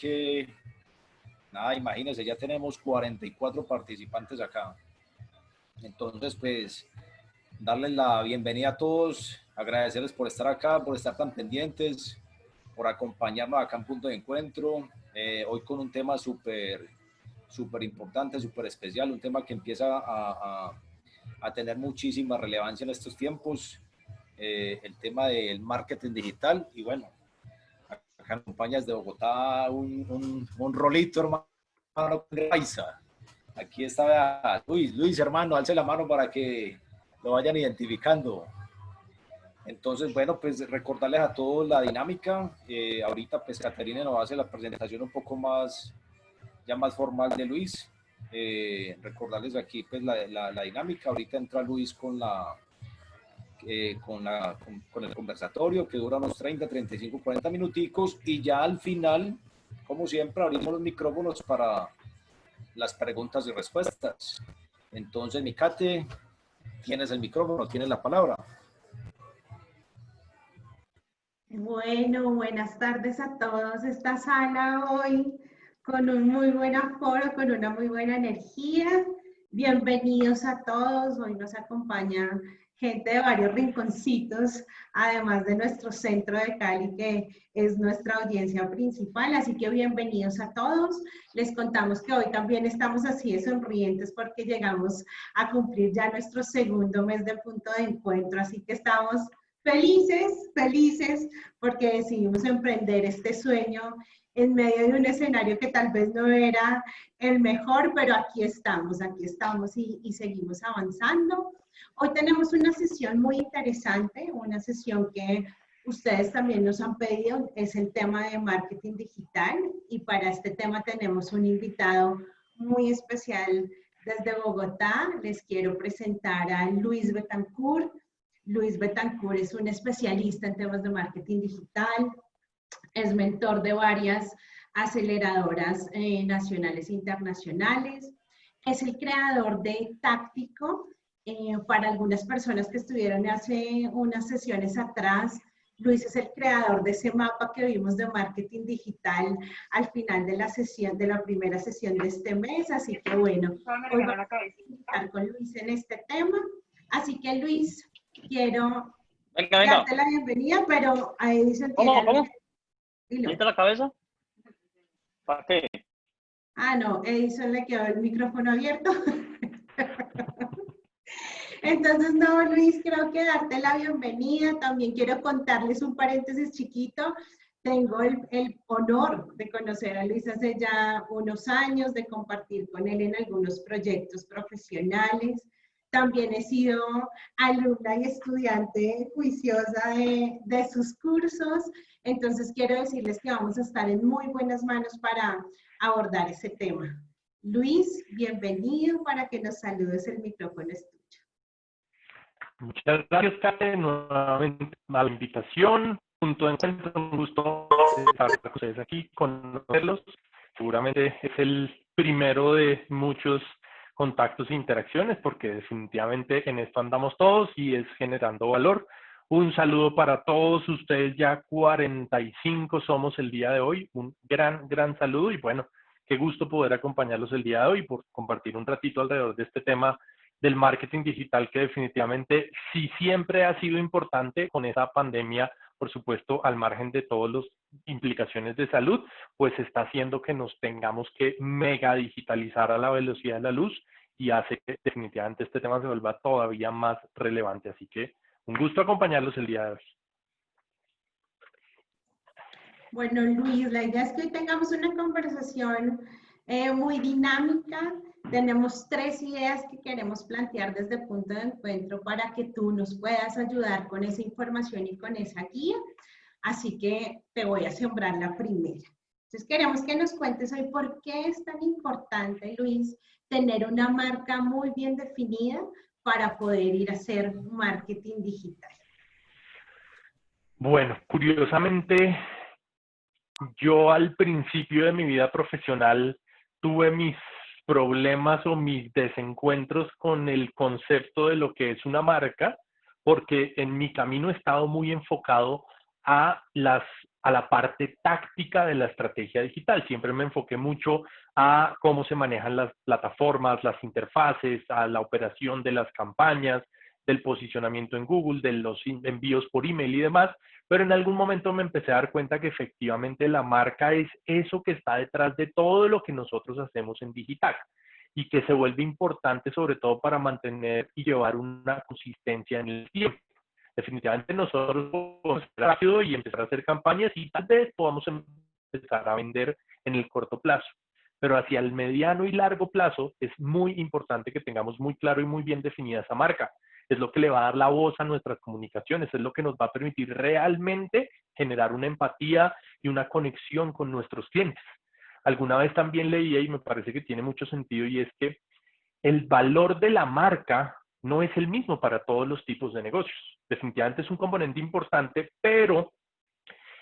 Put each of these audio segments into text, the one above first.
que, nada, imagínense, ya tenemos 44 participantes acá. Entonces, pues, darles la bienvenida a todos, agradecerles por estar acá, por estar tan pendientes, por acompañarnos acá en Punto de Encuentro. Hoy con un tema súper importante, súper especial, un tema que empieza a tener muchísima relevancia en estos tiempos, el tema del marketing digital. Y bueno, acá en compañías de Bogotá, un rolito, hermano, de paisa. Aquí está Luis, hermano, alce la mano para que lo vayan identificando. Entonces, bueno, pues recordarles a todos la dinámica. Ahorita, pues, Caterina nos hace la presentación un poco más, ya más formal de Luis. Recordarles aquí, pues, la dinámica. Ahorita entra Luis con el conversatorio, que dura unos 30, 35, 40 minuticos, y ya al final, como siempre, abrimos los micrófonos para las preguntas y respuestas. Entonces, mi Cate, tienes el micrófono, tienes la palabra. Bueno, buenas tardes a todos. Esta sala hoy con un muy buen aforo, con una muy buena energía. Bienvenidos a todos. Hoy nos acompaña gente de varios rinconcitos, además de nuestro centro de Cali, que es nuestra audiencia principal. Así que bienvenidos a todos. Les contamos que hoy también estamos así de sonrientes porque llegamos a cumplir ya nuestro segundo mes de Punto de Encuentro. Así que estamos felices, porque decidimos emprender este sueño en medio de un escenario que tal vez no era el mejor, pero aquí estamos y seguimos avanzando. Hoy tenemos una sesión muy interesante, una sesión que ustedes también nos han pedido, es el tema de marketing digital, y para este tema tenemos un invitado muy especial desde Bogotá. Les quiero presentar a Luis Betancourt. Luis Betancourt es un especialista en temas de marketing digital, es mentor de varias aceleradoras nacionales e internacionales, es el creador de Táctico. Para algunas personas que estuvieron hace unas sesiones atrás, Luis es el creador de ese mapa que vimos de marketing digital al final de la sesión, de la primera sesión de este mes. Así que bueno, hoy vamos a estar con Luis en este tema. Así que Luis, quiero darte la bienvenida, pero a Edison tiene... ¿Cómo? ¿Viste la cabeza? ¿Para qué? Ah, no, Edison le quedó el micrófono abierto. Entonces, no, Luis, creo que darte la bienvenida. También quiero contarles un paréntesis chiquito. Tengo el honor de conocer a Luis hace ya unos años, de compartir con él en algunos proyectos profesionales. También he sido alumna y estudiante juiciosa de sus cursos. Entonces, quiero decirles que vamos a estar en muy buenas manos para abordar ese tema. Luis, bienvenido, para que nos saludes, el micrófono es tuyo. Muchas gracias, Kate, nuevamente a la invitación. Punto de Encuentro, un gusto estar con ustedes aquí, conocerlos. Seguramente es el primero de muchos contactos e interacciones, porque definitivamente en esto andamos todos y es generando valor. Un saludo para todos ustedes, ya 45 somos el día de hoy. Un gran saludo y bueno, qué gusto poder acompañarlos el día de hoy por compartir un ratito alrededor de este tema del marketing digital, que definitivamente sí siempre ha sido importante con esa pandemia, por supuesto, al margen de todas las implicaciones de salud, pues está haciendo que nos tengamos que mega digitalizar a la velocidad de la luz y hace que definitivamente este tema se vuelva todavía más relevante. Así que un gusto acompañarlos el día de hoy. Bueno, Luis, la idea es que hoy tengamos una conversación muy dinámica. Tenemos 3 ideas que queremos plantear desde Punto de Encuentro para que tú nos puedas ayudar con esa información y con esa guía. Así que te voy a sembrar la primera. Entonces queremos que nos cuentes hoy por qué es tan importante, Luis, tener una marca muy bien definida para poder ir a hacer marketing digital. Bueno, curiosamente, yo al principio de mi vida profesional tuve mis problemas o mis desencuentros con el concepto de lo que es una marca, porque en mi camino he estado muy enfocado a las a la parte táctica de la estrategia digital. Siempre me enfoqué mucho a cómo se manejan las plataformas, las interfaces, a la operación de las campañas, del posicionamiento en Google, de los envíos por email y demás, pero en algún momento me empecé a dar cuenta que efectivamente la marca es eso que está detrás de todo lo que nosotros hacemos en digital y que se vuelve importante sobre todo para mantener y llevar una consistencia en el tiempo. Definitivamente nosotros podemos ser rápido y empezar a hacer campañas y tal vez podamos empezar a vender en el corto plazo. Pero hacia el mediano y largo plazo es muy importante que tengamos muy claro y muy bien definida esa marca. Es lo que le va a dar la voz a nuestras comunicaciones, es lo que nos va a permitir realmente generar una empatía y una conexión con nuestros clientes. Alguna vez también leía y me parece que tiene mucho sentido y es que el valor de la marca no es el mismo para todos los tipos de negocios. Definitivamente es un componente importante, pero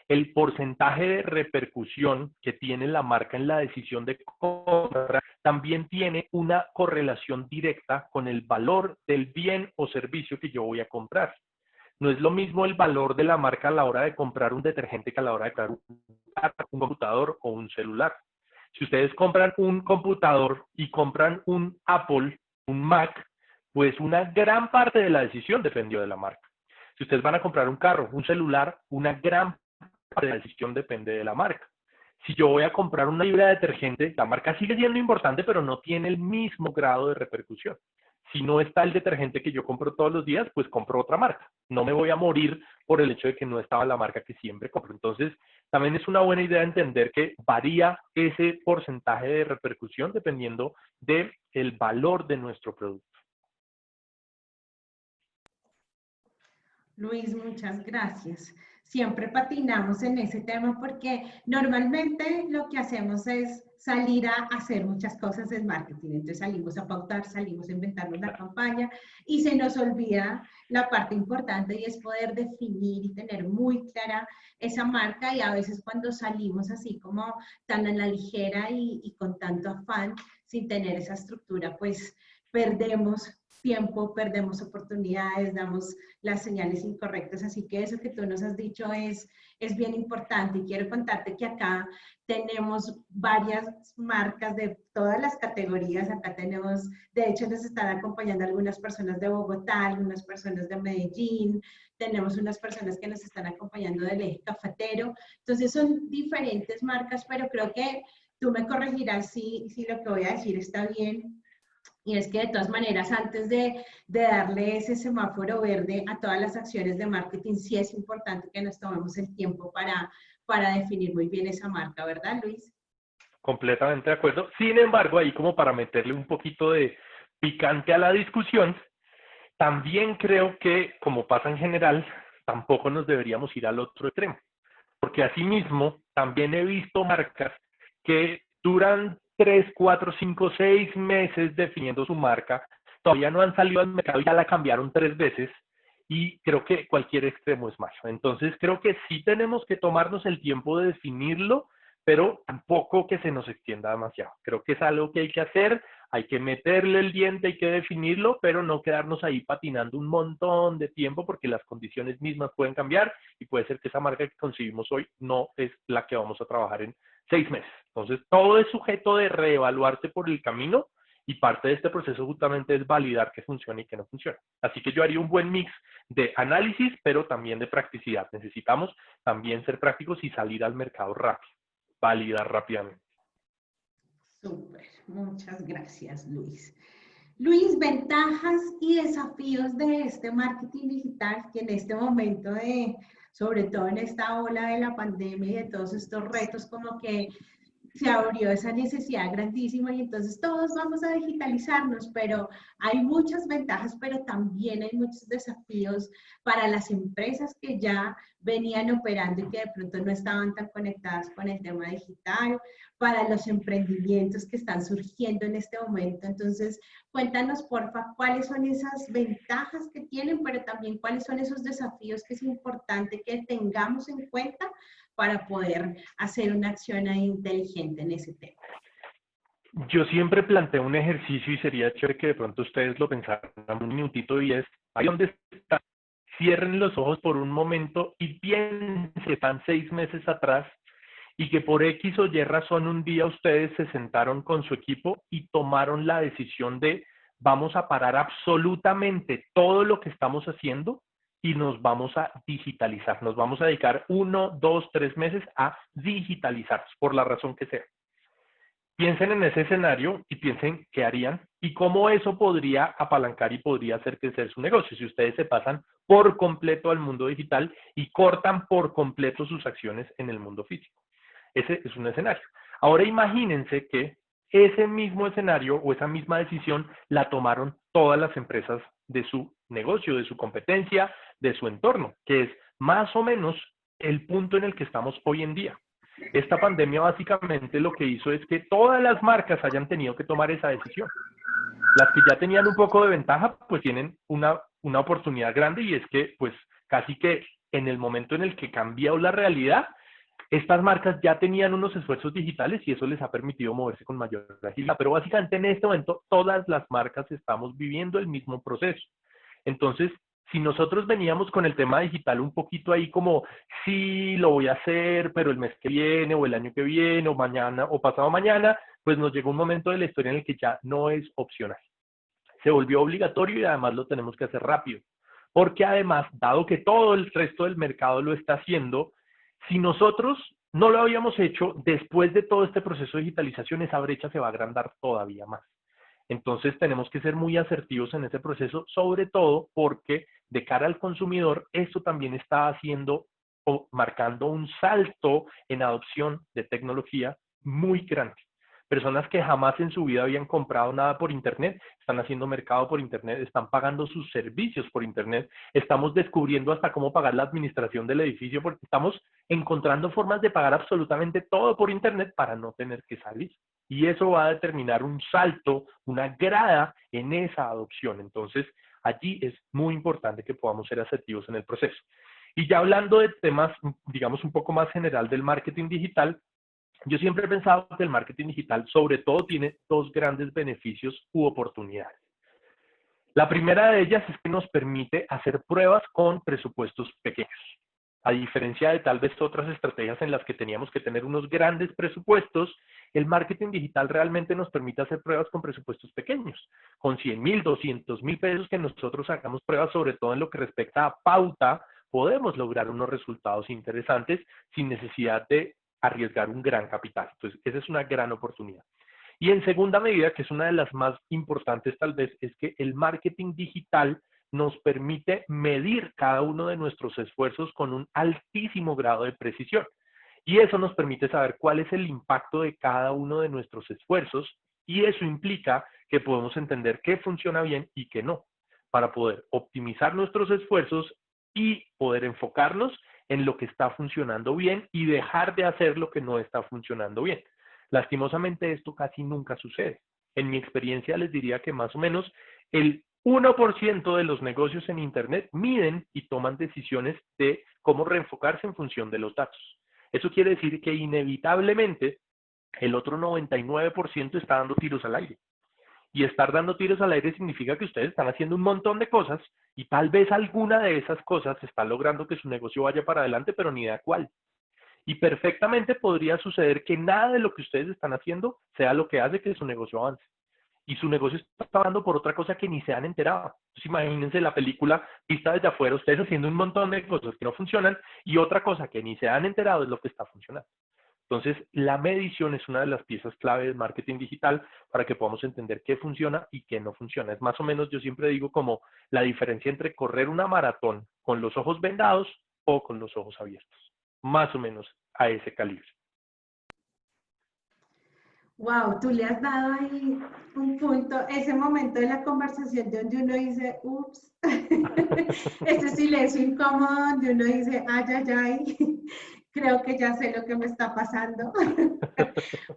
el porcentaje de repercusión que tiene la marca en la decisión de compra también tiene una correlación directa con el valor del bien o servicio que yo voy a comprar. No es lo mismo el valor de la marca a la hora de comprar un detergente que a la hora de comprar un computador o un celular. Si ustedes compran un computador y compran un Apple, un Mac, pues una gran parte de la decisión dependió de la marca. Si ustedes van a comprar un carro, un celular, una gran parte de la decisión depende de la marca. Si yo voy a comprar una libra de detergente, la marca sigue siendo importante, pero no tiene el mismo grado de repercusión. Si no está el detergente que yo compro todos los días, pues compro otra marca. No me voy a morir por el hecho de que no estaba la marca que siempre compro. Entonces, también es una buena idea entender que varía ese porcentaje de repercusión dependiendo del valor de nuestro producto. Luis, muchas gracias. Siempre patinamos en ese tema porque normalmente lo que hacemos es salir a hacer muchas cosas en marketing. Entonces salimos a pautar, salimos a inventarnos la campaña y se nos olvida la parte importante y es poder definir y tener muy clara esa marca y a veces cuando salimos así como tan a la ligera y con tanto afán sin tener esa estructura, pues perdemos tiempo, perdemos oportunidades, damos las señales incorrectas. Así que eso que tú nos has dicho es bien importante. Y quiero contarte que acá tenemos varias marcas de todas las categorías. Acá tenemos, de hecho, nos están acompañando algunas personas de Bogotá, algunas personas de Medellín, tenemos unas personas que nos están acompañando del eje cafetero. Entonces son diferentes marcas, pero creo que tú me corregirás si lo que voy a decir está bien. Y es que de todas maneras, antes de darle ese semáforo verde a todas las acciones de marketing, sí es importante que nos tomemos el tiempo para definir muy bien esa marca, ¿verdad, Luis? Completamente de acuerdo. Sin embargo, ahí como para meterle un poquito de picante a la discusión, también creo que, como pasa en general, tampoco nos deberíamos ir al otro extremo. Porque asimismo, también he visto marcas que duran 3, 4, 5, 6 meses definiendo su marca, todavía no han salido al mercado y ya la cambiaron 3 veces y creo que cualquier extremo es malo. Entonces creo que sí tenemos que tomarnos el tiempo de definirlo, pero tampoco que se nos extienda demasiado. Creo que es algo que hay que hacer, hay que meterle el diente, hay que definirlo, pero no quedarnos ahí patinando un montón de tiempo porque las condiciones mismas pueden cambiar y puede ser que esa marca que conseguimos hoy no es la que vamos a trabajar en 6 meses. Entonces, todo es sujeto de reevaluarse por el camino y parte de este proceso justamente es validar qué funciona y qué no funciona. Así que yo haría un buen mix de análisis, pero también de practicidad. Necesitamos también ser prácticos y salir al mercado rápido, validar rápidamente. Súper, muchas gracias, Luis. Luis, ventajas y desafíos de este marketing digital que en este momento sobre todo en esta ola de la pandemia y de todos estos retos, como que se abrió esa necesidad grandísima y entonces todos vamos a digitalizarnos, pero hay muchas ventajas, pero también hay muchos desafíos para las empresas que ya venían operando y que de pronto no estaban tan conectadas con el tema digital, para los emprendimientos que están surgiendo en este momento. Entonces, cuéntanos, porfa, cuáles son esas ventajas que tienen, pero también cuáles son esos desafíos que es importante que tengamos en cuenta para poder hacer una acción inteligente en ese tema. Yo siempre planteo un ejercicio y sería chévere que de pronto ustedes lo pensaran un minutito y es, ahí donde está, cierren los ojos por un momento y piensen que están 6 meses atrás y que por X o Y razón un día ustedes se sentaron con su equipo y tomaron la decisión de vamos a parar absolutamente todo lo que estamos haciendo y nos vamos a digitalizar. Nos vamos a dedicar 1, 2, 3 meses a digitalizarnos, por la razón que sea. Piensen en ese escenario y piensen qué harían y cómo eso podría apalancar y podría hacer crecer su negocio si ustedes se pasan por completo al mundo digital y cortan por completo sus acciones en el mundo físico. Ese es un escenario. Ahora imagínense que ese mismo escenario o esa misma decisión la tomaron todas las empresas de su negocio, de su competencia, de su entorno, que es más o menos el punto en el que estamos hoy en día. Esta pandemia básicamente lo que hizo es que todas las marcas hayan tenido que tomar esa decisión. Las que ya tenían un poco de ventaja, pues tienen una oportunidad grande y es que, pues, casi que en el momento en el que cambió la realidad, estas marcas ya tenían unos esfuerzos digitales y eso les ha permitido moverse con mayor agilidad. Pero básicamente en este momento todas las marcas estamos viviendo el mismo proceso. Entonces, si nosotros veníamos con el tema digital un poquito ahí como, sí, lo voy a hacer, pero el mes que viene, o el año que viene, o mañana, o pasado mañana, pues nos llegó un momento de la historia en el que ya no es opcional. Se volvió obligatorio y además lo tenemos que hacer rápido. Porque además, dado que todo el resto del mercado lo está haciendo, si nosotros no lo habíamos hecho, después de todo este proceso de digitalización, esa brecha se va a agrandar todavía más. Entonces tenemos que ser muy asertivos en ese proceso, sobre todo porque de cara al consumidor, esto también está haciendo o marcando un salto en adopción de tecnología muy grande. Personas que jamás en su vida habían comprado nada por Internet, están haciendo mercado por Internet, están pagando sus servicios por Internet, estamos descubriendo hasta cómo pagar la administración del edificio porque estamos encontrando formas de pagar absolutamente todo por Internet para no tener que salir. Y eso va a determinar un salto, una grada en esa adopción. Entonces, allí es muy importante que podamos ser asertivos en el proceso. Y ya hablando de temas, digamos, un poco más general del marketing digital, yo siempre he pensado que el marketing digital sobre todo tiene dos grandes beneficios u oportunidades. La primera de ellas es que nos permite hacer pruebas con presupuestos pequeños. A diferencia de tal vez otras estrategias en las que teníamos que tener unos grandes presupuestos, el marketing digital realmente nos permite hacer pruebas con presupuestos pequeños. Con 100,000, 200,000 pesos que nosotros hagamos pruebas, sobre todo en lo que respecta a pauta, podemos lograr unos resultados interesantes sin necesidad de arriesgar un gran capital. Entonces, esa es una gran oportunidad. Y en segunda medida, que es una de las más importantes tal vez, es que el marketing digital nos permite medir cada uno de nuestros esfuerzos con un altísimo grado de precisión. Y eso nos permite saber cuál es el impacto de cada uno de nuestros esfuerzos y eso implica que podemos entender qué funciona bien y qué no, para poder optimizar nuestros esfuerzos y poder enfocarnos en lo que está funcionando bien y dejar de hacer lo que no está funcionando bien. Lastimosamente esto casi nunca sucede. En mi experiencia les diría que más o menos el 1% de los negocios en Internet miden y toman decisiones de cómo reenfocarse en función de los datos. Eso quiere decir que inevitablemente el otro 99% está dando tiros al aire. Y estar dando tiros al aire significa que ustedes están haciendo un montón de cosas y tal vez alguna de esas cosas está logrando que su negocio vaya para adelante, pero ni idea cuál. Y perfectamente podría suceder que nada de lo que ustedes están haciendo sea lo que hace que su negocio avance. Y su negocio está pagando por otra cosa que ni se han enterado. Entonces imagínense la película vista desde afuera, ustedes haciendo un montón de cosas que no funcionan y otra cosa que ni se han enterado es lo que está funcionando. Entonces, la medición es una de las piezas clave del marketing digital para que podamos entender qué funciona y qué no funciona. Es más o menos, yo siempre digo, como la diferencia entre correr una maratón con los ojos vendados o con los ojos abiertos. Más o menos a ese calibre. Wow, tú le has dado ahí un punto, ese momento de la conversación donde uno dice, ups, ese silencio incómodo donde uno dice, ay, ay, ay, creo que ya sé lo que me está pasando.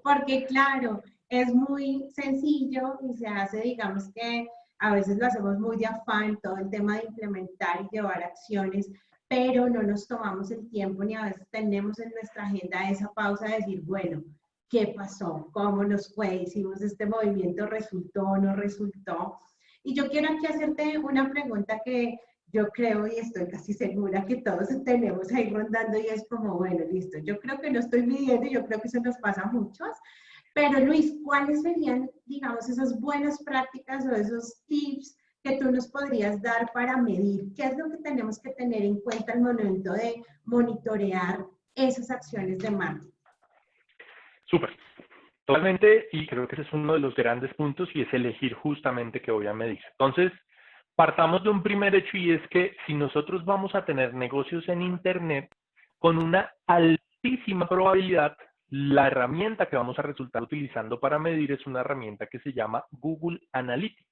Porque claro, es muy sencillo y se hace, digamos que a veces lo hacemos muy de afán, todo el tema de implementar y llevar acciones, pero no nos tomamos el tiempo ni a veces tenemos en nuestra agenda esa pausa de decir, bueno, ¿qué pasó? ¿Cómo nos fue? ¿Hicimos este movimiento? ¿Resultó o no resultó? Y yo quiero aquí hacerte una pregunta que yo creo y estoy casi segura que todos tenemos ahí rondando y es como, bueno, listo, yo creo que no estoy midiendo y yo creo que eso nos pasa a muchos. Pero Luis, ¿cuáles serían, digamos, esas buenas prácticas o esos tips que tú nos podrías dar para medir? ¿Qué es lo que tenemos que tener en cuenta al momento de monitorear esas acciones de marketing? Súper. Totalmente, y creo que ese es uno de los grandes puntos y es elegir justamente qué voy a medir. Entonces, partamos de un primer hecho y es que si nosotros vamos a tener negocios en Internet, con una altísima probabilidad, la herramienta que vamos a resultar utilizando para medir es una herramienta que se llama Google Analytics.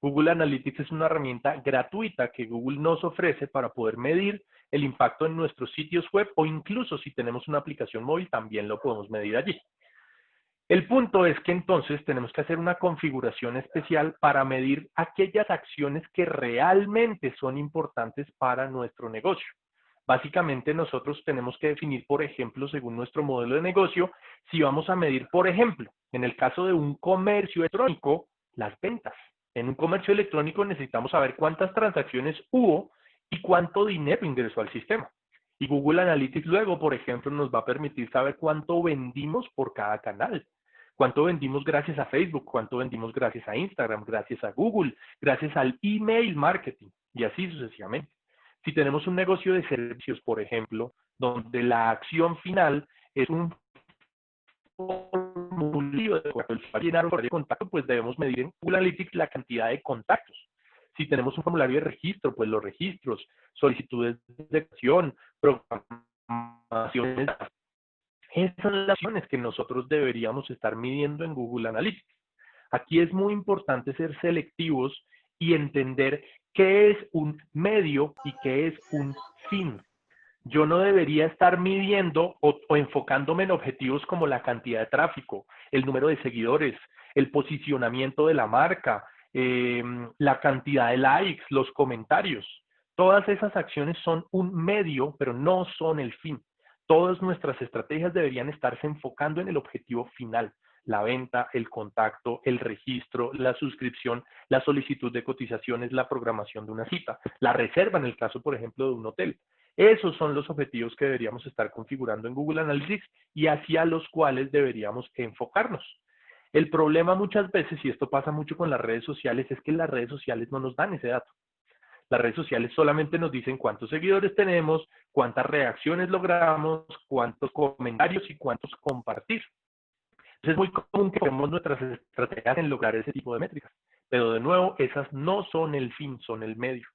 Google Analytics es una herramienta gratuita que Google nos ofrece para poder medir el impacto en nuestros sitios web o incluso si tenemos una aplicación móvil también lo podemos medir allí. El punto es que entonces tenemos que hacer una configuración especial para medir aquellas acciones que realmente son importantes para nuestro negocio. Básicamente nosotros tenemos que definir, por ejemplo, según nuestro modelo de negocio, si vamos a medir, por ejemplo, en el caso de un comercio electrónico, las ventas. En un comercio electrónico necesitamos saber cuántas transacciones hubo y cuánto dinero ingresó al sistema. Y Google Analytics luego, por ejemplo, nos va a permitir saber cuánto vendimos por cada canal. Cuánto vendimos gracias a Facebook, cuánto vendimos gracias a Instagram, gracias a Google, gracias al email marketing y así sucesivamente. Si tenemos un negocio de servicios, por ejemplo, donde la acción final es un formulario de llenar un formulario de contacto, pues debemos medir en Google Analytics la cantidad de contactos. Si tenemos un formulario de registro, pues los registros, solicitudes de acción, programaciones. Esas son las acciones que nosotros deberíamos estar midiendo en Google Analytics. Aquí es muy importante ser selectivos y entender qué es un medio y qué es un fin. Yo no debería estar midiendo o enfocándome en objetivos como la cantidad de tráfico, el número de seguidores, el posicionamiento de la marca, la cantidad de likes, los comentarios. Todas esas acciones son un medio, pero no son el fin. Todas nuestras estrategias deberían estarse enfocando en el objetivo final. La venta, el contacto, el registro, la suscripción, la solicitud de cotizaciones, la programación de una cita, la reserva en el caso, por ejemplo, de un hotel. Esos son los objetivos que deberíamos estar configurando en Google Analytics y hacia los cuales deberíamos enfocarnos. El problema muchas veces, y esto pasa mucho con las redes sociales, es que las redes sociales no nos dan ese dato. Las redes sociales solamente nos dicen cuántos seguidores tenemos, cuántas reacciones logramos, cuántos comentarios y cuántos compartir. Entonces es muy común que ponemos nuestras estrategias en lograr ese tipo de métricas. Pero de nuevo, esas no son el fin, son el medio.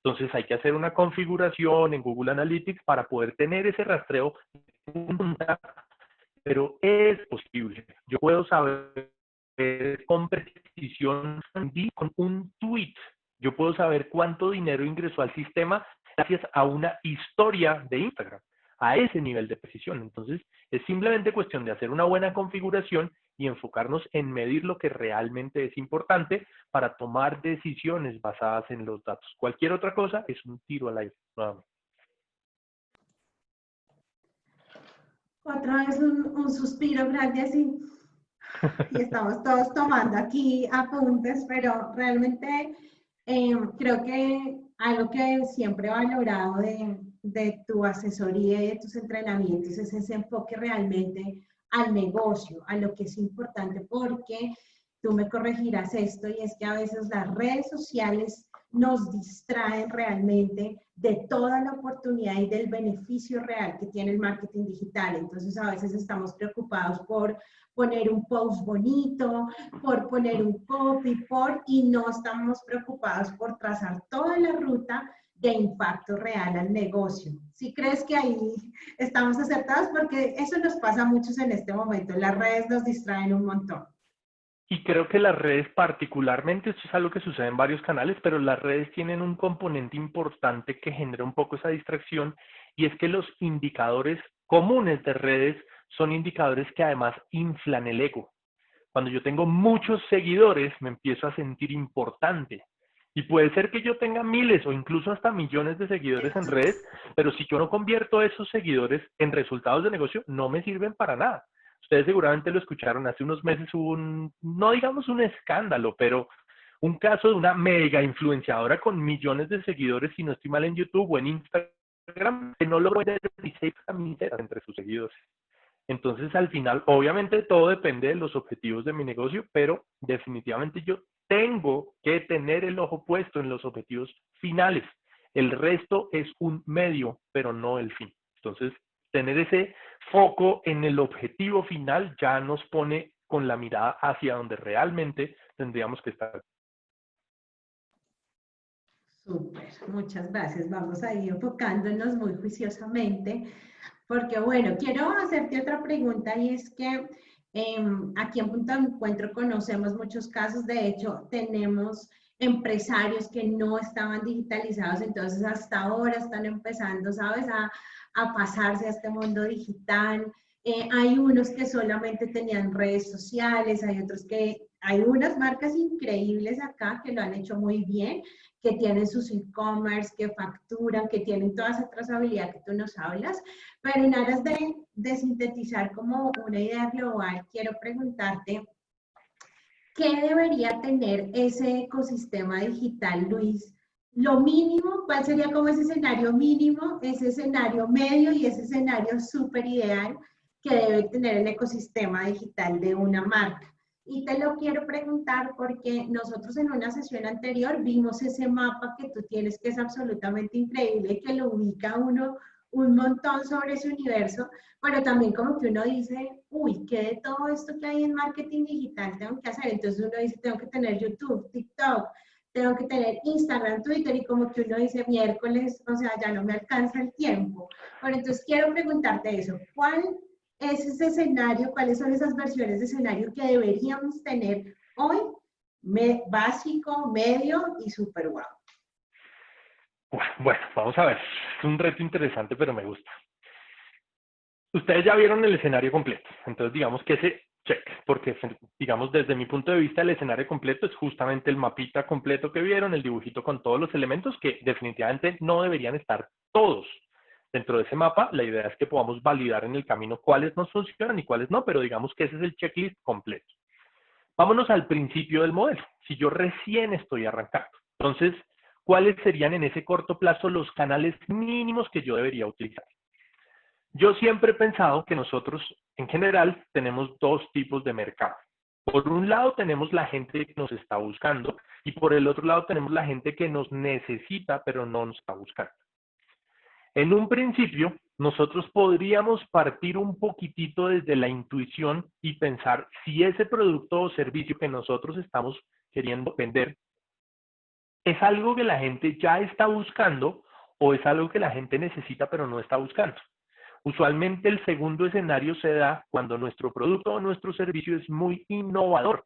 Entonces hay que hacer una configuración en Google Analytics para poder tener ese rastreo, pero es posible. Yo puedo saber con precisión con un tweet. Yo puedo saber cuánto dinero ingresó al sistema gracias a una historia de Instagram, a ese nivel de precisión. Entonces, es simplemente cuestión de hacer una buena configuración y enfocarnos en medir lo que realmente es importante para tomar decisiones basadas en los datos. Cualquier otra cosa es un tiro al aire, nuevamente. Otra vez un suspiro grande así. Y estamos todos tomando aquí apuntes, pero realmente creo que algo que siempre he valorado de tu asesoría y de tus entrenamientos es ese enfoque realmente al negocio, a lo que es importante, porque tú me corregirás esto, y es que a veces las redes sociales nos distraen realmente de toda la oportunidad y del beneficio real que tiene el marketing digital. Entonces a veces estamos preocupados por poner un post bonito, por poner un copy, y no estamos preocupados por trazar toda la ruta de impacto real al negocio. ¿Sí crees que ahí estamos acertados? Porque eso nos pasa a muchos en este momento. Las redes nos distraen un montón. Y creo que las redes particularmente, esto es algo que sucede en varios canales, pero las redes tienen un componente importante que genera un poco esa distracción, y es que los indicadores comunes de redes son indicadores que además inflan el ego. Cuando yo tengo muchos seguidores, me empiezo a sentir importante. Y puede ser que yo tenga miles o incluso hasta millones de seguidores en redes, pero si yo no convierto esos seguidores en resultados de negocio, no me sirven para nada. Ustedes seguramente lo escucharon, hace unos meses hubo no digamos un escándalo, pero un caso de una mega influenciadora con millones de seguidores, si no estoy mal, en YouTube o en Instagram, que no logró vender 16 camisetas entre sus seguidores. Entonces, al final, obviamente todo depende de los objetivos de mi negocio, pero definitivamente yo tengo que tener el ojo puesto en los objetivos finales. El resto es un medio, pero no el fin. Entonces, tener ese foco en el objetivo final ya nos pone con la mirada hacia donde realmente tendríamos que estar. Súper, muchas gracias. Vamos a ir enfocándonos muy juiciosamente, porque bueno, quiero hacerte otra pregunta y es que aquí en Punto de Encuentro conocemos muchos casos, de hecho tenemos empresarios que no estaban digitalizados, entonces hasta ahora están empezando, ¿sabes?, a pasarse a este mundo digital. Hay unos que solamente tenían redes sociales, hay otros que, hay unas marcas increíbles acá que lo han hecho muy bien, que tienen sus e-commerce, que facturan, que tienen toda esa trazabilidad que tú nos hablas, pero en aras de sintetizar como una idea global, quiero preguntarte, ¿qué debería tener ese ecosistema digital, Luis? Lo mínimo, ¿cuál sería como ese escenario mínimo, ese escenario medio y ese escenario súper ideal que debe tener el ecosistema digital de una marca? Y te lo quiero preguntar porque nosotros en una sesión anterior vimos ese mapa que tú tienes, que es absolutamente increíble y que lo ubica uno un montón sobre ese universo, pero también como que uno dice, uy, ¿qué de todo esto que hay en marketing digital tengo que hacer? Entonces uno dice, tengo que tener YouTube, TikTok, tengo que tener Instagram, Twitter, y como que uno dice, miércoles, o sea, ya no me alcanza el tiempo. Bueno, entonces quiero preguntarte eso, ¿cuál es ese escenario, cuáles son esas versiones de escenario que deberíamos tener hoy, básico, medio y súper guau? Bueno, vamos a ver. Es un reto interesante, pero me gusta. Ustedes ya vieron el escenario completo. Entonces, digamos que ese check, porque, digamos, desde mi punto de vista, el escenario completo es justamente el mapita completo que vieron, el dibujito con todos los elementos que definitivamente no deberían estar todos dentro de ese mapa. La idea es que podamos validar en el camino cuáles nos funcionan y cuáles no, pero digamos que ese es el checklist completo. Vámonos al principio del modelo. Si yo recién estoy arrancando, entonces, ¿cuáles serían en ese corto plazo los canales mínimos que yo debería utilizar? Yo siempre he pensado que nosotros, en general, tenemos dos tipos de mercado. Por un lado tenemos la gente que nos está buscando y por el otro lado tenemos la gente que nos necesita pero no nos está buscando. En un principio, nosotros podríamos partir un poquitito desde la intuición y pensar si ese producto o servicio que nosotros estamos queriendo vender es algo que la gente ya está buscando o es algo que la gente necesita pero no está buscando. Usualmente el segundo escenario se da cuando nuestro producto o nuestro servicio es muy innovador.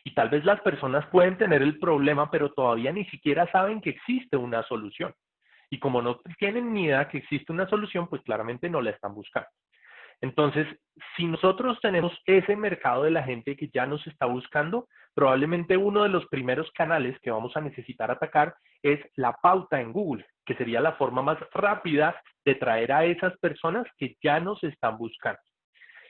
Y tal vez las personas pueden tener el problema, pero todavía ni siquiera saben que existe una solución. Y como no tienen ni idea que existe una solución, pues claramente no la están buscando. Entonces, si nosotros tenemos ese mercado de la gente que ya nos está buscando, probablemente uno de los primeros canales que vamos a necesitar atacar es la pauta en Google, que sería la forma más rápida de traer a esas personas que ya nos están buscando.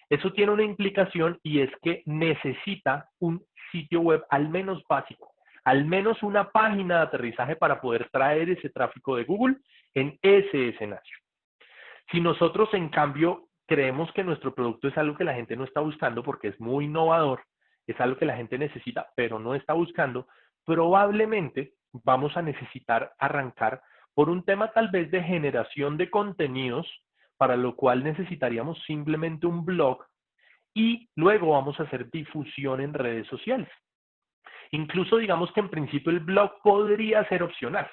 Eso tiene una implicación y es que necesita un sitio web al menos básico, al menos una página de aterrizaje para poder traer ese tráfico de Google en ese escenario. Si nosotros, en cambio, creemos que nuestro producto es algo que la gente no está buscando porque es muy innovador, es algo que la gente necesita, pero no está buscando, probablemente vamos a necesitar arrancar por un tema tal vez de generación de contenidos, para lo cual necesitaríamos simplemente un blog y luego vamos a hacer difusión en redes sociales. Incluso digamos que en principio el blog podría ser opcional,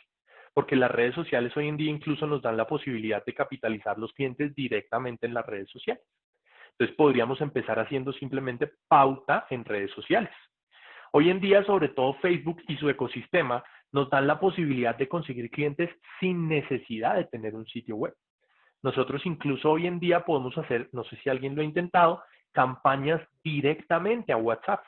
porque las redes sociales hoy en día incluso nos dan la posibilidad de capitalizar los clientes directamente en las redes sociales. Entonces podríamos empezar haciendo simplemente pauta en redes sociales. Hoy en día, sobre todo Facebook y su ecosistema, nos dan la posibilidad de conseguir clientes sin necesidad de tener un sitio web. Nosotros incluso hoy en día podemos hacer, no sé si alguien lo ha intentado, campañas directamente a WhatsApp.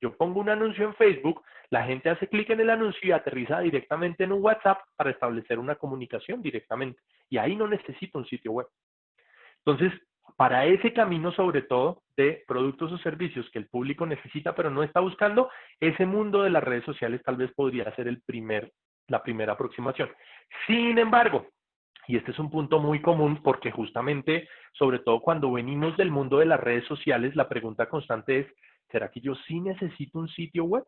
Yo pongo un anuncio en Facebook, la gente hace clic en el anuncio y aterriza directamente en un WhatsApp para establecer una comunicación directamente. Y ahí no necesito un sitio web. Entonces, para ese camino, sobre todo, de productos o servicios que el público necesita, pero no está buscando, ese mundo de las redes sociales tal vez podría ser la primera aproximación. Sin embargo, y este es un punto muy común porque justamente, sobre todo cuando venimos del mundo de las redes sociales, la pregunta constante es, ¿será que yo sí necesito un sitio web?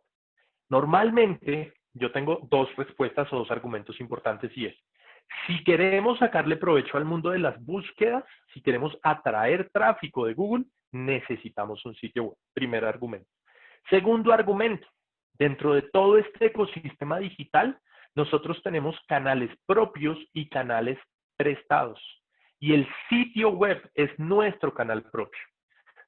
Normalmente, yo tengo dos respuestas o dos argumentos importantes y es, si queremos sacarle provecho al mundo de las búsquedas, si queremos atraer tráfico de Google, necesitamos un sitio web. Primer argumento. Segundo argumento, dentro de todo este ecosistema digital, nosotros tenemos canales propios y canales prestados. Y el sitio web es nuestro canal propio.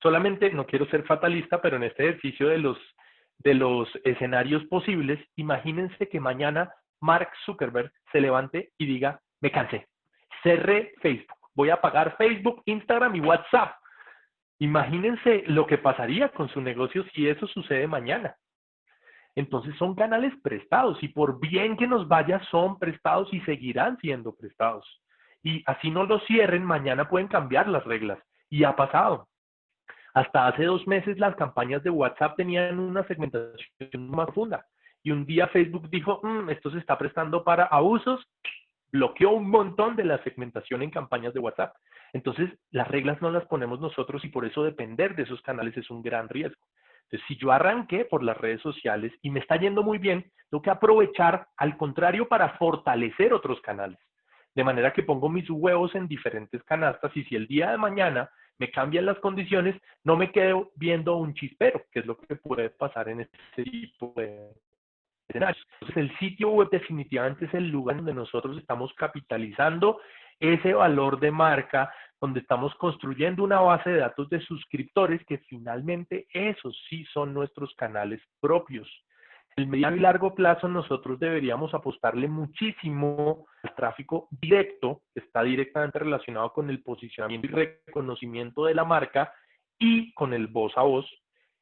Solamente, no quiero ser fatalista, pero en este ejercicio de los escenarios posibles, imagínense que mañana Mark Zuckerberg se levante y diga, me cansé, cerré Facebook, voy a apagar Facebook, Instagram y WhatsApp. Imagínense lo que pasaría con su negocio si eso sucede mañana. Entonces son canales prestados y por bien que nos vaya son prestados y seguirán siendo prestados. Y así no los cierren, mañana pueden cambiar las reglas. Y ha pasado. Hasta hace 2 meses las campañas de WhatsApp tenían una segmentación más profunda. Y un día Facebook dijo, esto se está prestando para abusos, bloqueó un montón de la segmentación en campañas de WhatsApp. Entonces, las reglas no las ponemos nosotros y por eso depender de esos canales es un gran riesgo. Entonces, si yo arranqué por las redes sociales y me está yendo muy bien, tengo que aprovechar, al contrario, para fortalecer otros canales. De manera que pongo mis huevos en diferentes canastas y si el día de mañana me cambian las condiciones, no me quedo viendo un chispero, que es lo que puede pasar en este tipo de escenarios. Entonces, el sitio web definitivamente es el lugar donde nosotros estamos capitalizando ese valor de marca, donde estamos construyendo una base de datos de suscriptores que finalmente esos sí son nuestros canales propios. En el mediano y largo plazo nosotros deberíamos apostarle muchísimo al tráfico directo, que está directamente relacionado con el posicionamiento y reconocimiento de la marca y con el voz a voz.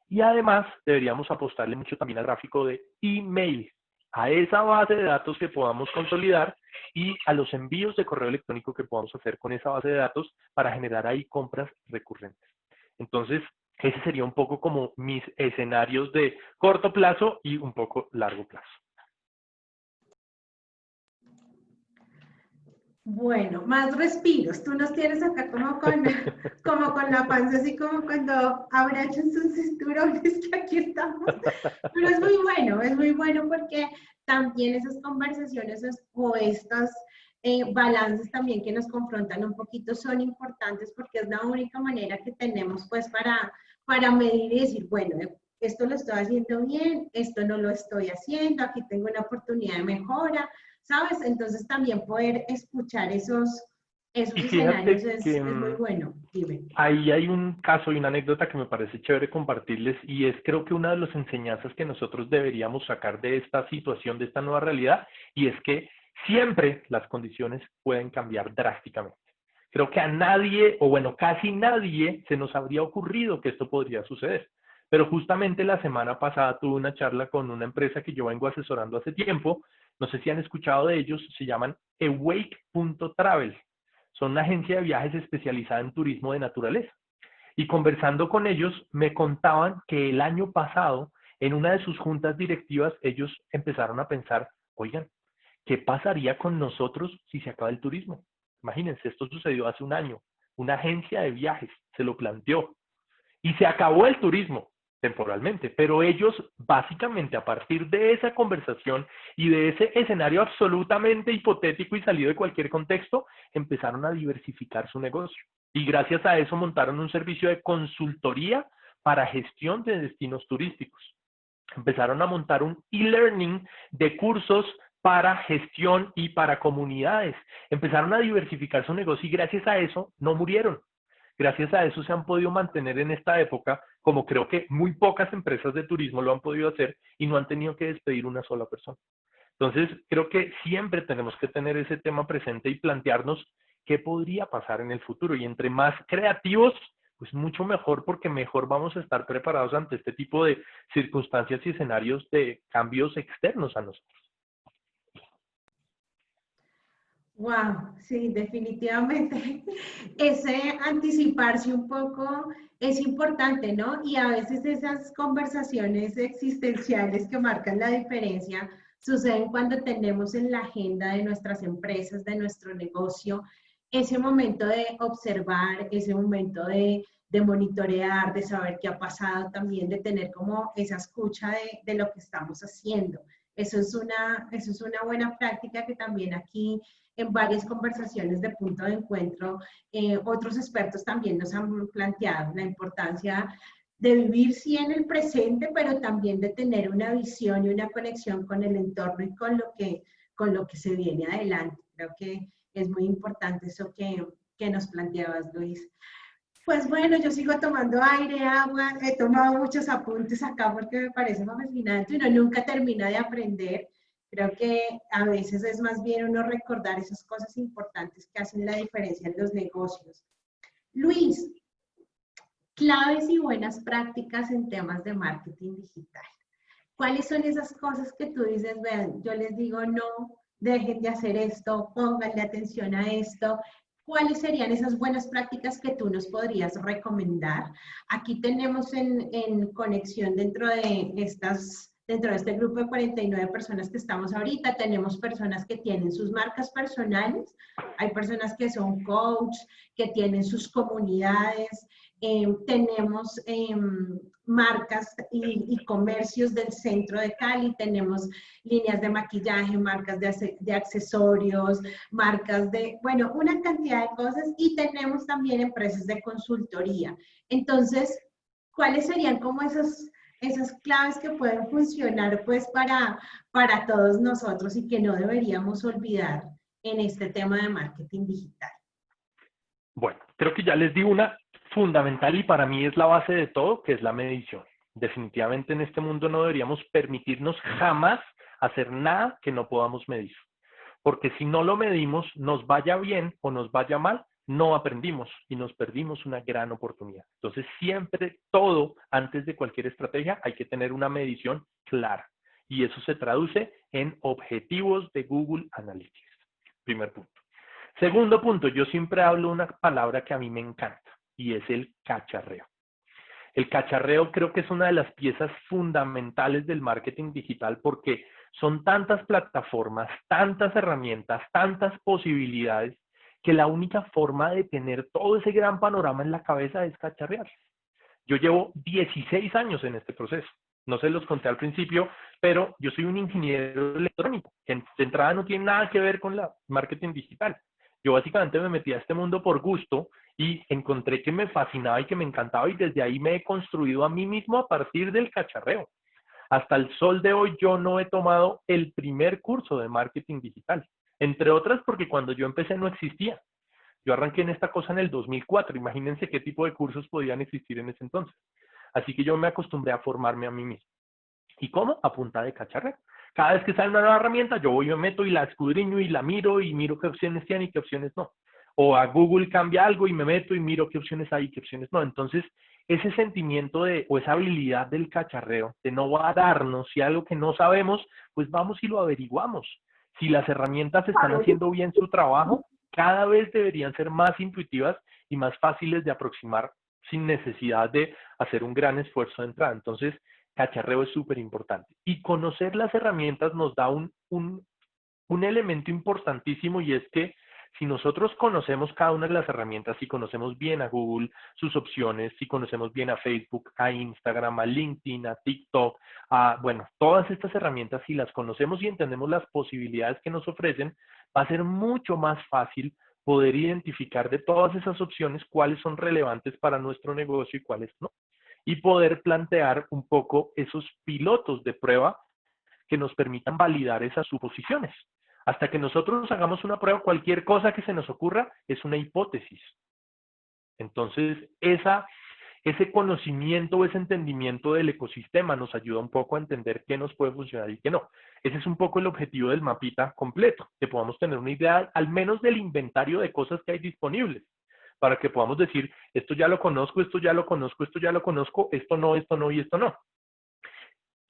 Y además deberíamos apostarle mucho también al tráfico de email, a esa base de datos que podamos consolidar y a los envíos de correo electrónico que podamos hacer con esa base de datos para generar ahí compras recurrentes. Entonces, ese sería un poco como mis escenarios de corto plazo y un poco largo plazo. Bueno, más respiros. Tú nos tienes acá como con la panza, así como cuando abrachan sus cinturones, que aquí estamos. Pero es muy bueno porque también esas conversaciones o estos balances también que nos confrontan un poquito son importantes porque es la única manera que tenemos pues para medir y decir, bueno, esto lo estoy haciendo bien, esto no lo estoy haciendo, aquí tengo una oportunidad de mejora, ¿sabes? Entonces también poder escuchar esos escenarios es muy bueno. Dime. Ahí hay un caso y una anécdota que me parece chévere compartirles y es creo que una de las enseñanzas que nosotros deberíamos sacar de esta situación, de esta nueva realidad, y es que siempre las condiciones pueden cambiar drásticamente. Creo que a nadie, o bueno, casi nadie se nos habría ocurrido que esto podría suceder. Pero justamente la semana pasada tuve una charla con una empresa que yo vengo asesorando hace tiempo. No sé si han escuchado de ellos, se llaman Awake.travel. Son una agencia de viajes especializada en turismo de naturaleza. Y conversando con ellos, me contaban que el año pasado, en una de sus juntas directivas, ellos empezaron a pensar, oigan, ¿qué pasaría con nosotros si se acaba el turismo? Imagínense, esto sucedió hace un año. Una agencia de viajes se lo planteó. Y se acabó el turismo temporalmente, pero ellos básicamente a partir de esa conversación y de ese escenario absolutamente hipotético y salido de cualquier contexto, empezaron a diversificar su negocio. Y gracias a eso montaron un servicio de consultoría para gestión de destinos turísticos. Empezaron a montar un e-learning de cursos para gestión y para comunidades. Empezaron a diversificar su negocio y gracias a eso no murieron. Gracias a eso se han podido mantener en esta época, como creo que muy pocas empresas de turismo lo han podido hacer y no han tenido que despedir una sola persona. Entonces, creo que siempre tenemos que tener ese tema presente y plantearnos qué podría pasar en el futuro. Y entre más creativos, pues mucho mejor, porque mejor vamos a estar preparados ante este tipo de circunstancias y escenarios de cambios externos a nosotros. Wow, sí, definitivamente. Ese anticiparse un poco es importante, ¿no? Y a veces esas conversaciones existenciales que marcan la diferencia suceden cuando tenemos en la agenda de nuestras empresas, de nuestro negocio, ese momento de observar, ese momento de monitorear, de saber qué ha pasado también, de tener como esa escucha de lo que estamos haciendo. Eso es una buena práctica que también aquí en varias conversaciones de punto de encuentro, otros expertos también nos han planteado la importancia de vivir sí en el presente, pero también de tener una visión y una conexión con el entorno y con lo que se viene adelante. Creo que es muy importante eso que nos planteabas, Luis. Pues bueno, yo sigo tomando aire, agua, he tomado muchos apuntes acá porque me parece fascinante, uno nunca termina de aprender. Creo que a veces es más bien uno recordar esas cosas importantes que hacen la diferencia en los negocios. Luis, claves y buenas prácticas en temas de marketing digital. ¿Cuáles son esas cosas que tú dices, vean, yo les digo no, dejen de hacer esto, pónganle atención a esto? ¿Cuáles serían esas buenas prácticas que tú nos podrías recomendar? Aquí tenemos en conexión dentro de este grupo de 49 personas que estamos ahorita, tenemos personas que tienen sus marcas personales, hay personas que son coach, que tienen sus comunidades, tenemos marcas y comercios del centro de Cali, tenemos líneas de maquillaje, marcas de accesorios, marcas de, bueno, una cantidad de cosas y tenemos también empresas de consultoría. Entonces, ¿cuáles serían como esas claves que pueden funcionar pues para todos nosotros y que no deberíamos olvidar en este tema de marketing digital? Bueno, creo que ya les di una fundamental y para mí es la base de todo, que es la medición. Definitivamente en este mundo no deberíamos permitirnos jamás hacer nada que no podamos medir. Porque si no lo medimos, nos vaya bien o nos vaya mal, no aprendimos y nos perdimos una gran oportunidad. Entonces, siempre todo, antes de cualquier estrategia, hay que tener una medición clara. Y eso se traduce en objetivos de Google Analytics. Primer punto. Segundo punto, yo siempre hablo una palabra que a mí me encanta y es el cacharreo. El cacharreo creo que es una de las piezas fundamentales del marketing digital porque son tantas plataformas, tantas herramientas, tantas posibilidades que la única forma de tener todo ese gran panorama en la cabeza es cacharrear. Yo llevo 16 años en este proceso. No se los conté al principio, pero yo soy un ingeniero electrónico, que de entrada no tiene nada que ver con la marketing digital. Yo básicamente me metí a este mundo por gusto y encontré que me fascinaba y que me encantaba y desde ahí me he construido a mí mismo a partir del cacharreo. Hasta el sol de hoy yo no he tomado el primer curso de marketing digital, entre otras porque cuando yo empecé no existía. Yo arranqué en esta cosa en el 2004, imagínense qué tipo de cursos podían existir en ese entonces. Así que yo me acostumbré a formarme a mí mismo. ¿Y cómo? A punta de cacharreo. Cada vez que sale una nueva herramienta, yo voy y me meto y la escudriño y la miro y miro qué opciones tiene y qué opciones no. O a Google cambia algo y me meto y miro qué opciones hay y qué opciones no. Entonces, ese sentimiento o esa habilidad del cacharreo, de no darnos si algo que no sabemos, pues vamos y lo averiguamos. Si las herramientas están haciendo bien su trabajo, cada vez deberían ser más intuitivas y más fáciles de aproximar sin necesidad de hacer un gran esfuerzo de entrada. Entonces, cacharreo es súper importante. Y conocer las herramientas nos da un elemento importantísimo y es que si nosotros conocemos cada una de las herramientas, si conocemos bien a Google, sus opciones, si conocemos bien a Facebook, a Instagram, a LinkedIn, a TikTok, bueno, todas estas herramientas, si las conocemos y entendemos las posibilidades que nos ofrecen, va a ser mucho más fácil poder identificar de todas esas opciones cuáles son relevantes para nuestro negocio y cuáles no. Y poder plantear un poco esos pilotos de prueba que nos permitan validar esas suposiciones. Hasta que nosotros hagamos una prueba, cualquier cosa que se nos ocurra es una hipótesis. Entonces, ese conocimiento, ese entendimiento del ecosistema nos ayuda un poco a entender qué nos puede funcionar y qué no. Ese es un poco el objetivo del mapita completo, que podamos tener una idea al menos del inventario de cosas que hay disponibles, para que podamos decir, esto ya lo conozco, esto ya lo conozco, esto ya lo conozco, esto no y esto no.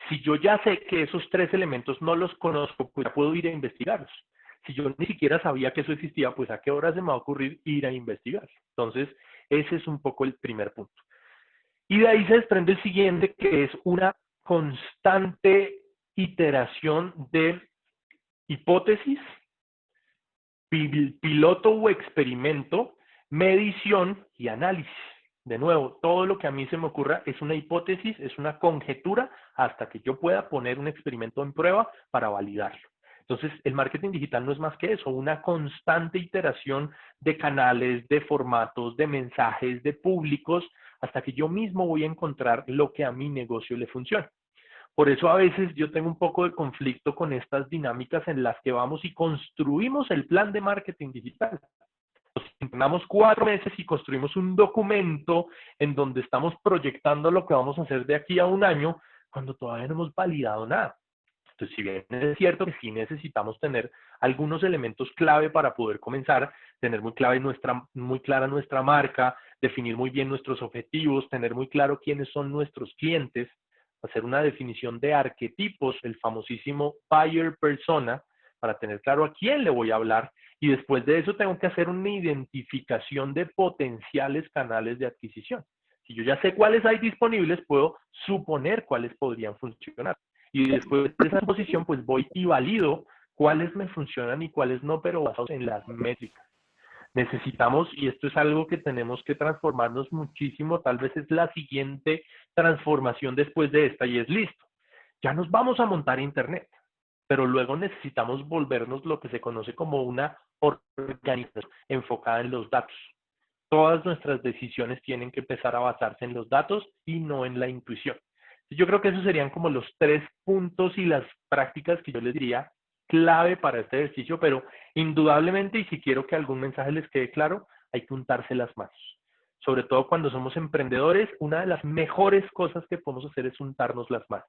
Si yo ya sé que esos tres elementos no los conozco, pues ya puedo ir a investigarlos. Si yo ni siquiera sabía que eso existía, pues a qué hora se me va a ocurrir ir a investigar. Entonces, ese es un poco el primer punto. Y de ahí se desprende el siguiente, que es una constante iteración de hipótesis, piloto o experimento, medición y análisis. De nuevo, todo lo que a mí se me ocurra es una hipótesis, es una conjetura, hasta que yo pueda poner un experimento en prueba para validarlo. Entonces, el marketing digital no es más que eso, una constante iteración de canales, de formatos, de mensajes, de públicos, hasta que yo mismo voy a encontrar lo que a mi negocio le funciona. Por eso a veces yo tengo un poco de conflicto con estas dinámicas en las que vamos y construimos el plan de marketing digital. Nos intentamos 4 meses y construimos un documento en donde estamos proyectando lo que vamos a hacer de aquí a un año, cuando todavía no hemos validado nada. Entonces, si bien es cierto que sí necesitamos tener algunos elementos clave para poder comenzar, tener muy clara nuestra marca, definir muy bien nuestros objetivos, tener muy claro quiénes son nuestros clientes, hacer una definición de arquetipos, el famosísimo buyer persona, para tener claro a quién le voy a hablar, y después de eso tengo que hacer una identificación de potenciales canales de adquisición. Si yo ya sé cuáles hay disponibles, puedo suponer cuáles podrían funcionar. Y después de esa posición, pues voy y valido cuáles me funcionan y cuáles no, pero basados en las métricas. Necesitamos, y esto es algo que tenemos que transformarnos muchísimo, tal vez es la siguiente transformación después de esta, y es listo. Ya nos vamos a montar internet, pero luego necesitamos volvernos lo que se conoce como una organización enfocada en los datos. Todas nuestras decisiones tienen que empezar a basarse en los datos y no en la intuición. Yo creo que esos serían como los 3 puntos y las prácticas que yo les diría clave para este ejercicio, pero indudablemente, y si quiero que algún mensaje les quede claro, hay que untarse las manos. Sobre todo cuando somos emprendedores, una de las mejores cosas que podemos hacer es untarnos las manos.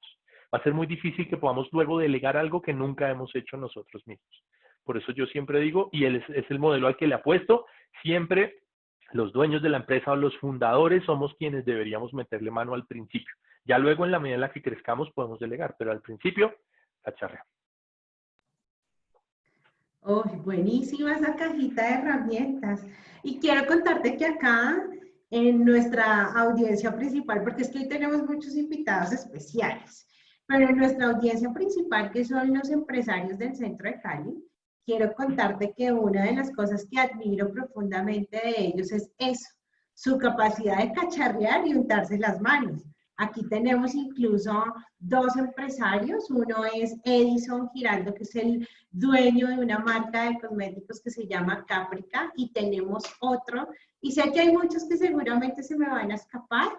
Va a ser muy difícil que podamos luego delegar algo que nunca hemos hecho nosotros mismos. Por eso yo siempre digo, y él es el modelo al que le apuesto, siempre los dueños de la empresa o los fundadores somos quienes deberíamos meterle mano al principio. Ya luego, en la medida en la que crezcamos, podemos delegar, pero al principio, cacharrea. Oh, buenísima esa cajita de herramientas. Y quiero contarte que acá, en nuestra audiencia principal, porque es que hoy tenemos muchos invitados especiales, pero en nuestra audiencia principal, que son los empresarios del centro de Cali, quiero contarte que una de las cosas que admiro profundamente de ellos es eso, su capacidad de cacharrear y untarse las manos. Aquí tenemos incluso 2 empresarios, uno es Edison Giraldo, que es el dueño de una marca de cosméticos que se llama Caprica, y tenemos otro, y sé que hay muchos que seguramente se me van a escapar,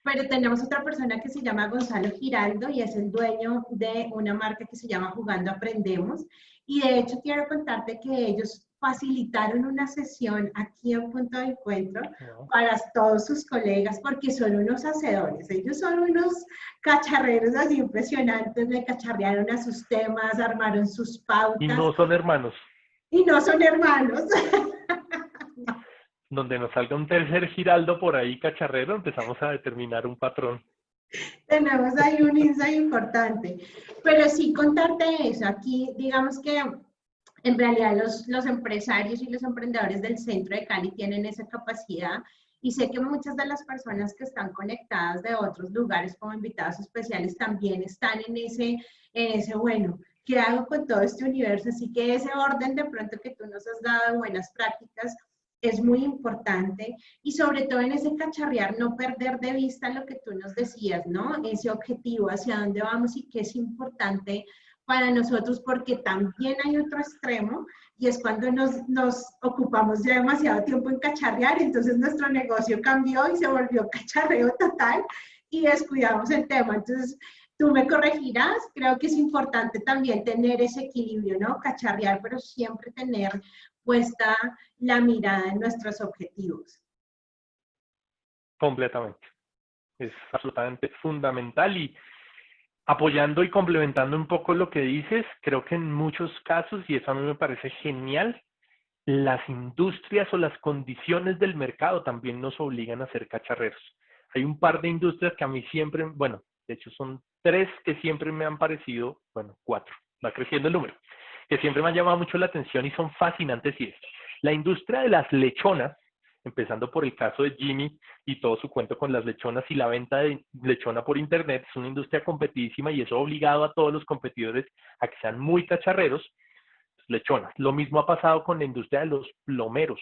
pero tenemos otra persona que se llama Gonzalo Giraldo y es el dueño de una marca que se llama Jugando Aprendemos, y de hecho quiero contarte que ellos facilitaron una sesión aquí en Punto de Encuentro para todos sus colegas, porque son unos hacedores, ellos son unos cacharreros así impresionantes, le cacharrearon a sus temas, armaron sus pautas. Y no son hermanos. Y no son hermanos. Donde nos salga un tercer Giraldo por ahí cacharrero, empezamos a determinar un patrón. Tenemos ahí un insight importante. Pero sí, contarte eso. Aquí, digamos que en realidad los empresarios y los emprendedores del centro de Cali tienen esa capacidad, y sé que muchas de las personas que están conectadas de otros lugares como invitados especiales también están en ese bueno, ¿qué hago con todo este universo? Así que ese orden de pronto que tú nos has dado de buenas prácticas es muy importante, y sobre todo en ese cacharrear no perder de vista lo que tú nos decías, ¿no? Ese objetivo, hacia dónde vamos y qué es importante para nosotros, porque también hay otro extremo, y es cuando nos ocupamos ya demasiado tiempo en cacharrear, entonces nuestro negocio cambió y se volvió cacharreo total y descuidamos el tema. Entonces, tú me corregirás, creo que es importante también tener ese equilibrio, ¿no? Cacharrear, pero siempre tener puesta la mirada en nuestros objetivos. Completamente. Es absolutamente fundamental, y apoyando y complementando un poco lo que dices, creo que en muchos casos, y eso a mí me parece genial, las industrias o las condiciones del mercado también nos obligan a ser cacharreros. Hay un par de industrias que a mí siempre, bueno, de hecho son 3 que siempre me han parecido, bueno, 4, va creciendo el número, que siempre me han llamado mucho la atención y son fascinantes y es la industria de las lechonas, empezando por el caso de Jimmy y todo su cuento con las lechonas y la venta de lechona por internet, es una industria competidísima y eso ha obligado a todos los competidores a que sean muy cacharreros. Lechonas. Lo mismo ha pasado con la industria de los plomeros.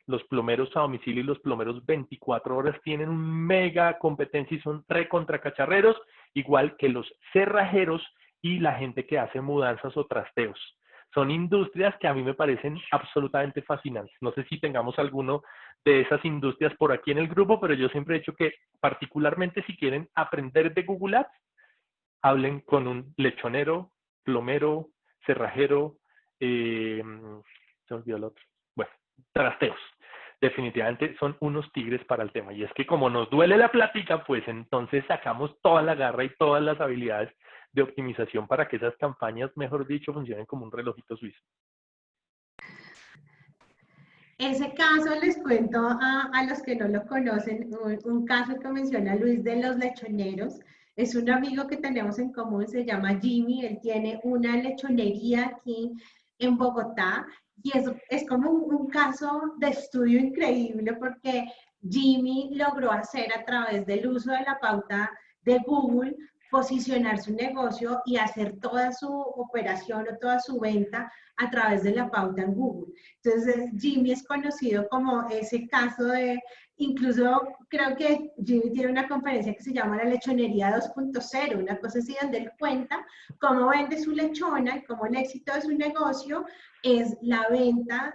Los plomeros a domicilio y los plomeros 24 horas tienen un mega competencia y son recontra cacharreros, igual que los cerrajeros y la gente que hace mudanzas o trasteos. Son industrias que a mí me parecen absolutamente fascinantes. No sé si tengamos alguno de esas industrias por aquí en el grupo, pero yo siempre he dicho que particularmente si quieren aprender de Google Ads, hablen con un lechonero, plomero, cerrajero, se me olvidó el otro. Bueno, trasteos. Definitivamente son unos tigres para el tema. Y es que como nos duele la plática, pues entonces sacamos toda la garra y todas las habilidades de optimización para que esas campañas, mejor dicho, funcionen como un relojito suizo. Ese caso les cuento a los que no lo conocen, un caso que menciona Luis de los lechoneros. Es un amigo que tenemos en común, se llama Jimmy, él tiene una lechonería aquí en Bogotá y es como un caso de estudio increíble porque Jimmy logró hacer a través del uso de la pauta de Google posicionar su negocio y hacer toda su operación o toda su venta a través de la pauta en Google. Entonces, Jimmy es conocido como ese caso de, incluso creo que Jimmy tiene una conferencia que se llama La Lechonería 2.0, una cosa así donde él cuenta cómo vende su lechona y cómo el éxito de su negocio es la venta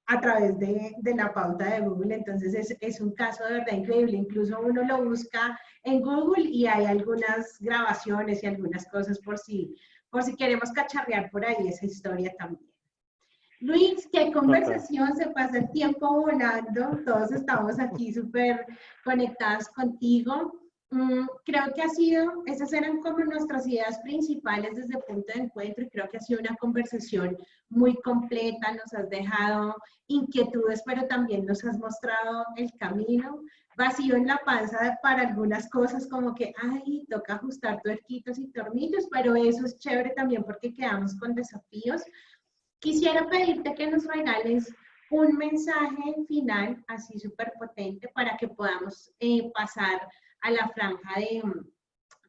a través de la pauta de Google. Entonces es un caso de verdad increíble. Incluso uno lo busca en Google y hay algunas grabaciones y algunas cosas por si queremos cacharrear por ahí esa historia también. Luis, qué conversación, se pasa el tiempo volando, todos estamos aquí súper conectados contigo. Creo que esas eran como nuestras ideas principales desde el punto de encuentro y creo que ha sido una conversación muy completa, nos has dejado inquietudes, pero también nos has mostrado el camino, vacío en la panza para algunas cosas como que, ay, toca ajustar tuerquitos y tornillos, pero eso es chévere también porque quedamos con desafíos. Quisiera pedirte que nos regales un mensaje final así súper potente para que podamos pasar a la franja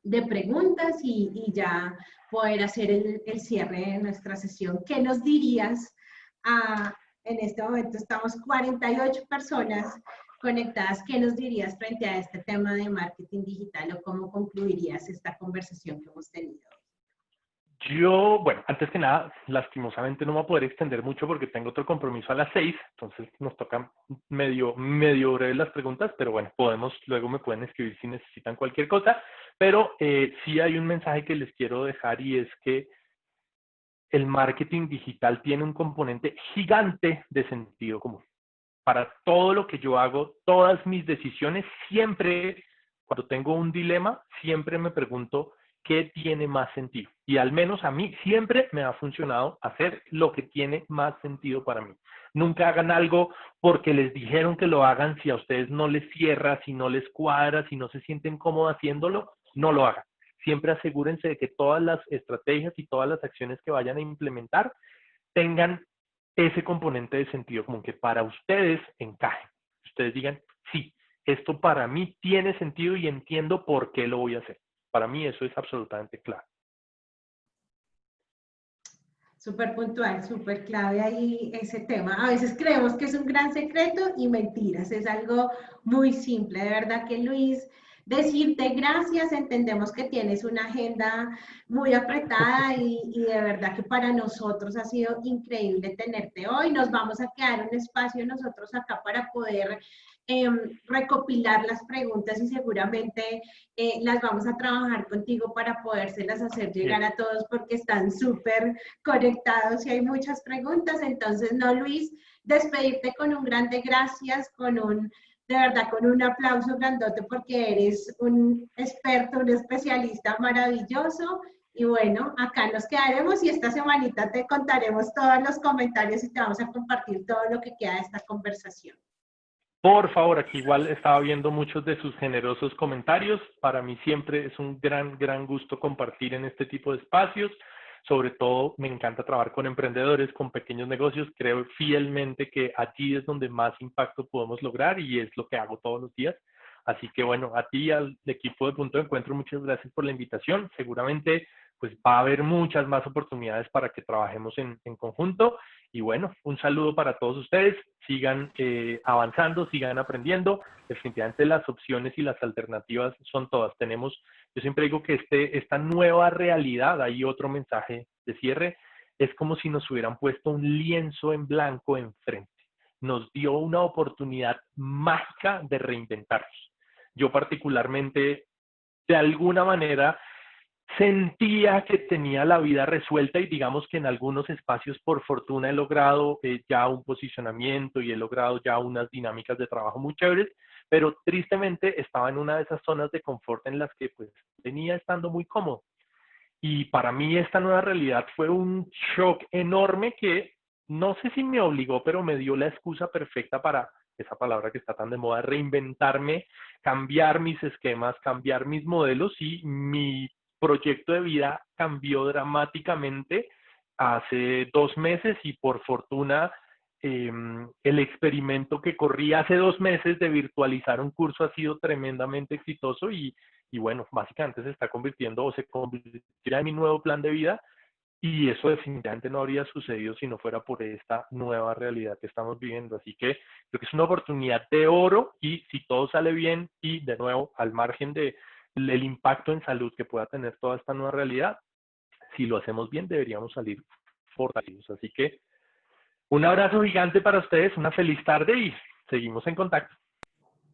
de preguntas y ya poder hacer el cierre de nuestra sesión. ¿Qué nos dirías? En este momento estamos 48 personas conectadas. ¿Qué nos dirías frente a este tema de marketing digital o cómo concluirías esta conversación que hemos tenido? Yo, bueno, antes que nada, lastimosamente no me voy a poder extender mucho porque tengo otro compromiso a las 6, entonces nos tocan medio breves las preguntas, pero bueno, luego me pueden escribir si necesitan cualquier cosa, pero sí hay un mensaje que les quiero dejar y es que el marketing digital tiene un componente gigante de sentido común. Para todo lo que yo hago, todas mis decisiones, siempre, cuando tengo un dilema, siempre me pregunto qué tiene más sentido. Y al menos a mí siempre me ha funcionado hacer lo que tiene más sentido para mí. Nunca hagan algo porque les dijeron que lo hagan, si a ustedes no les cierra, si no les cuadra, si no se sienten cómodos haciéndolo, no lo hagan. Siempre asegúrense de que todas las estrategias y todas las acciones que vayan a implementar tengan ese componente de sentido común, que para ustedes encaje. Ustedes digan, sí, esto para mí tiene sentido y entiendo por qué lo voy a hacer. Para mí eso es absolutamente claro. Súper puntual, súper clave ahí ese tema. A veces creemos que es un gran secreto y mentiras, es algo muy simple. De verdad que Luis, decirte gracias, entendemos que tienes una agenda muy apretada y de verdad que para nosotros ha sido increíble tenerte hoy. Nos vamos a quedar un espacio nosotros acá para poder recopilar las preguntas y seguramente las vamos a trabajar contigo para podérselas hacer llegar a todos porque están súper conectados y hay muchas preguntas. Entonces, no, Luis, despedirte con un grande gracias, de verdad, con un aplauso grandote porque eres un experto, un especialista maravilloso. Y bueno, acá nos quedaremos y esta semanita te contaremos todos los comentarios y te vamos a compartir todo lo que queda de esta conversación. Por favor, aquí igual estaba viendo muchos de sus generosos comentarios. Para mí siempre es un gran gusto compartir en este tipo de espacios. Sobre todo me encanta trabajar con emprendedores, con pequeños negocios. Creo fielmente que allí es donde más impacto podemos lograr y es lo que hago todos los días. Así que bueno, a ti y al equipo de Punto de Encuentro, muchas gracias por la invitación. Seguramente pues va a haber muchas más oportunidades para que trabajemos en conjunto. Y bueno, un saludo para todos ustedes. Sigan avanzando, sigan aprendiendo. Definitivamente las opciones y las alternativas son todas. Yo siempre digo que esta nueva realidad, hay otro mensaje de cierre, es como si nos hubieran puesto un lienzo en blanco enfrente. Nos dio una oportunidad mágica de reinventarnos. Yo particularmente, de alguna manera, sentía que tenía la vida resuelta y digamos que en algunos espacios por fortuna he logrado ya un posicionamiento y he logrado ya unas dinámicas de trabajo muy chéveres, pero tristemente estaba en una de esas zonas de confort en las que pues venía estando muy cómodo. Y para mí esta nueva realidad fue un shock enorme que no sé si me obligó, pero me dio la excusa perfecta para esa palabra que está tan de moda, reinventarme, cambiar mis esquemas, cambiar mis modelos y mi proyecto de vida cambió dramáticamente hace 2 meses y por fortuna el experimento que corrí hace 2 meses de virtualizar un curso ha sido tremendamente exitoso y bueno, básicamente se está convirtiendo o se convertirá en mi nuevo plan de vida y eso definitivamente no habría sucedido si no fuera por esta nueva realidad que estamos viviendo. Así que creo que es una oportunidad de oro y si todo sale bien y de nuevo al margen del impacto en salud que pueda tener toda esta nueva realidad, si lo hacemos bien deberíamos salir fortalecidos. Así que un abrazo gigante para ustedes, una feliz tarde y seguimos en contacto.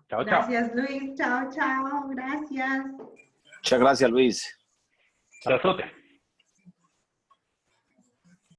Chao, chao. Gracias, Luis. Chao, chao. Gracias. Muchas gracias, Luis. Abrazote.